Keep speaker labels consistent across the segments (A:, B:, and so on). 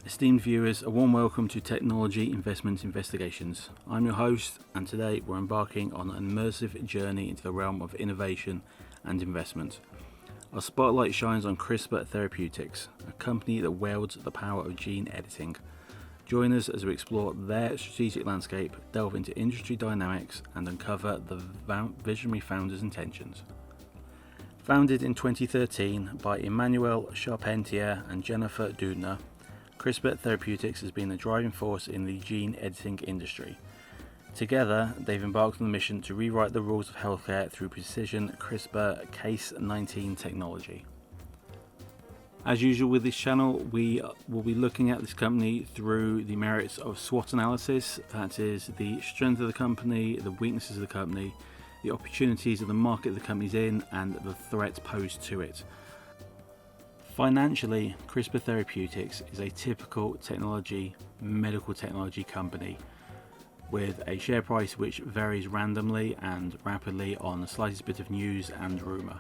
A: Esteemed viewers, a warm welcome to Technology Investment Investigations. I'm your host, and today we're embarking on an immersive journey into the realm of innovation and investment. Our spotlight shines on CRISPR Therapeutics, a company that wields the power of gene editing. Join us as we explore their strategic landscape, delve into industry dynamics, and uncover the visionary founders' intentions. Founded in 2013 by Emmanuel Charpentier and Jennifer Doudna, CRISPR Therapeutics has been a driving force in the gene editing industry. Together, they've embarked on the mission to rewrite the rules of healthcare through precision CRISPR Cas19 technology. As usual with this channel, we will be looking at this company through the merits of SWOT analysis, that is the strength of the company, the weaknesses of the company, the opportunities of the market the company's in, and the threats posed to it. Financially, CRISPR Therapeutics is a typical medical technology company with a share price which varies randomly and rapidly on the slightest bit of news and rumour.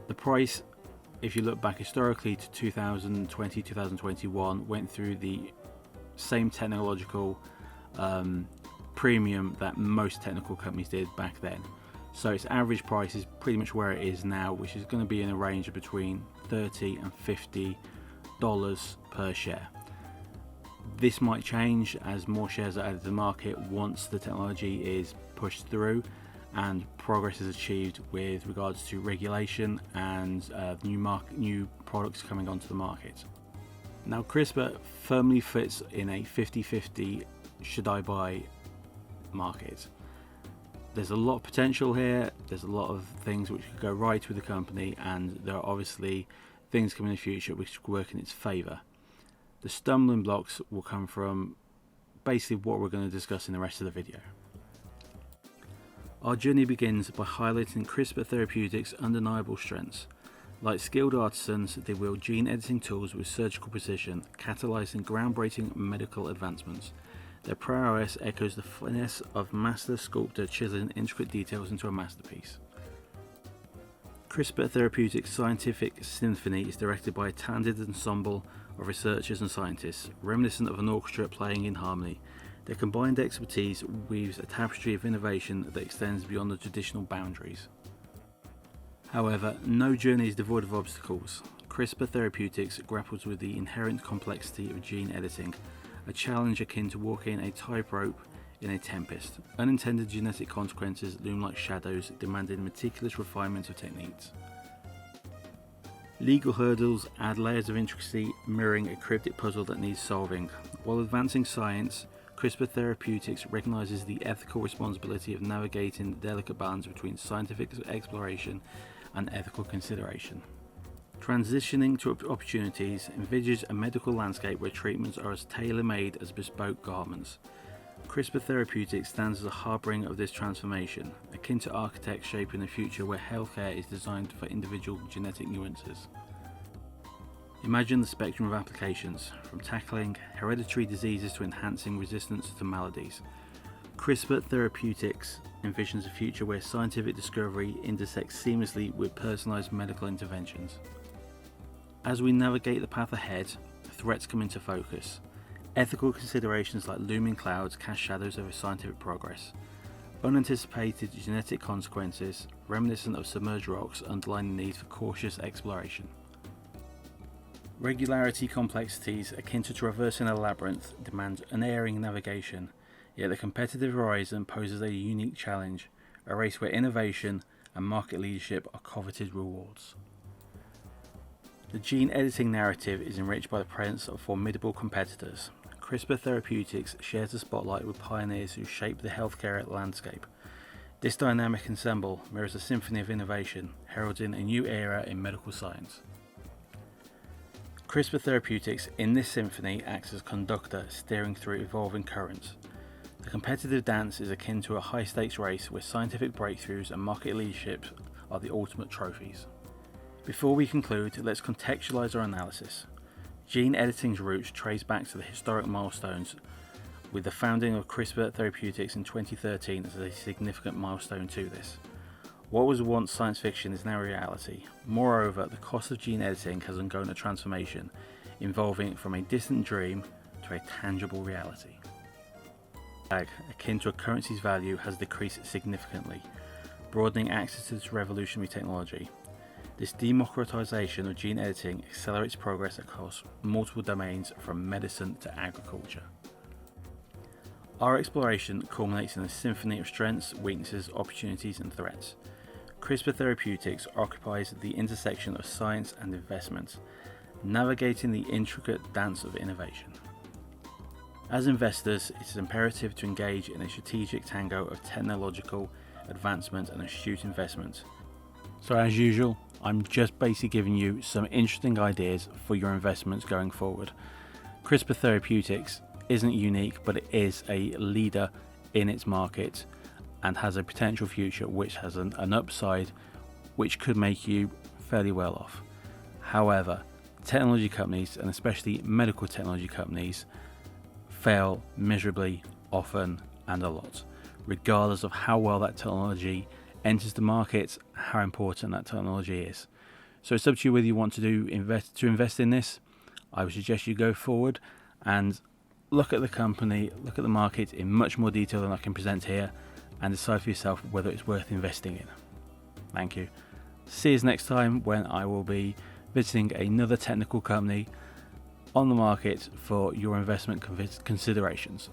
A: The price, if you look back historically to 2020-2021, went through the same technological premium that most technical companies did back then. So its average price is pretty much where it is now, which is going to be in a range of between $30 and $50 per share. This might change as more shares are added to the market once the technology is pushed through and progress is achieved with regards to regulation and new products coming onto the market. Now, CRISPR firmly fits in a 50-50 should I buy market. There's a lot of potential here, there's a lot of things which could go right with the company, and there are obviously things coming in the future which could work in its favour. The stumbling blocks will come from basically what we're going to discuss in the rest of the video. Our journey begins by highlighting CRISPR Therapeutics' undeniable strengths. Like skilled artisans, they wield gene editing tools with surgical precision, catalysing groundbreaking medical advancements. Their prowess echoes the finesse of master sculptor chiseling intricate details into a masterpiece. CRISPR Therapeutics' scientific symphony is directed by a talented ensemble of researchers and scientists, reminiscent of an orchestra playing in harmony. Their combined expertise weaves a tapestry of innovation that extends beyond the traditional boundaries. However, no journey is devoid of obstacles. CRISPR Therapeutics grapples with the inherent complexity of gene editing, a challenge akin to walking a tightrope in a tempest. Unintended genetic consequences loom like shadows, demanding meticulous refinement of techniques. Legal hurdles add layers of intricacy, mirroring a cryptic puzzle that needs solving. While advancing science, CRISPR Therapeutics recognizes the ethical responsibility of navigating the delicate balance between scientific exploration and ethical consideration. Transitioning to opportunities envisages a medical landscape where treatments are as tailor-made as bespoke garments. CRISPR Therapeutics stands as a harbinger of this transformation, akin to architects shaping a future where healthcare is designed for individual genetic nuances. Imagine the spectrum of applications, from tackling hereditary diseases to enhancing resistance to maladies. CRISPR Therapeutics envisions a future where scientific discovery intersects seamlessly with personalized medical interventions. As we navigate the path ahead, threats come into focus. Ethical considerations like looming clouds cast shadows over scientific progress. Unanticipated genetic consequences, reminiscent of submerged rocks, underline the need for cautious exploration. Regularity complexities akin to traversing a labyrinth demand unerring navigation, yet the competitive horizon poses a unique challenge, a race where innovation and market leadership are coveted rewards. The gene editing narrative is enriched by the presence of formidable competitors. CRISPR Therapeutics shares the spotlight with pioneers who shape the healthcare landscape. This dynamic ensemble mirrors a symphony of innovation, heralding a new era in medical science. CRISPR Therapeutics in this symphony acts as conductor, steering through evolving currents. The competitive dance is akin to a high-stakes race where scientific breakthroughs and market leadership are the ultimate trophies. Before we conclude, let's contextualize our analysis. Gene editing's roots trace back to the historic milestones, with the founding of CRISPR Therapeutics in 2013 as a significant milestone to this. What was once science fiction is now reality. Moreover, the cost of gene editing has undergone a transformation. evolving from a distant dream to a tangible reality. Akin to a currency's value, has decreased significantly, broadening access to this revolutionary technology. This democratization of gene editing accelerates progress across multiple domains from medicine to agriculture. Our exploration culminates in a symphony of strengths, weaknesses, opportunities, and threats. CRISPR Therapeutics occupies the intersection of science and investment, navigating the intricate dance of innovation. As investors, it is imperative to engage in a strategic tango of technological advancement and astute investment. So as usual, I'm just basically giving you some interesting ideas for your investments going forward. CRISPR Therapeutics isn't unique, but it is a leader in its market and has a potential future which has an upside which could make you fairly well off. However, technology companies, and especially medical technology companies, fail miserably often and a lot, regardless of how well that technology enters the market, how important that technology is. So it's up to you whether you want to invest in this. I would suggest you go forward and look at the company, look at the market in much more detail than I can present here, and decide for yourself whether it's worth investing in. Thank you. See you next time when I will be visiting another technical company on the market for your investment considerations.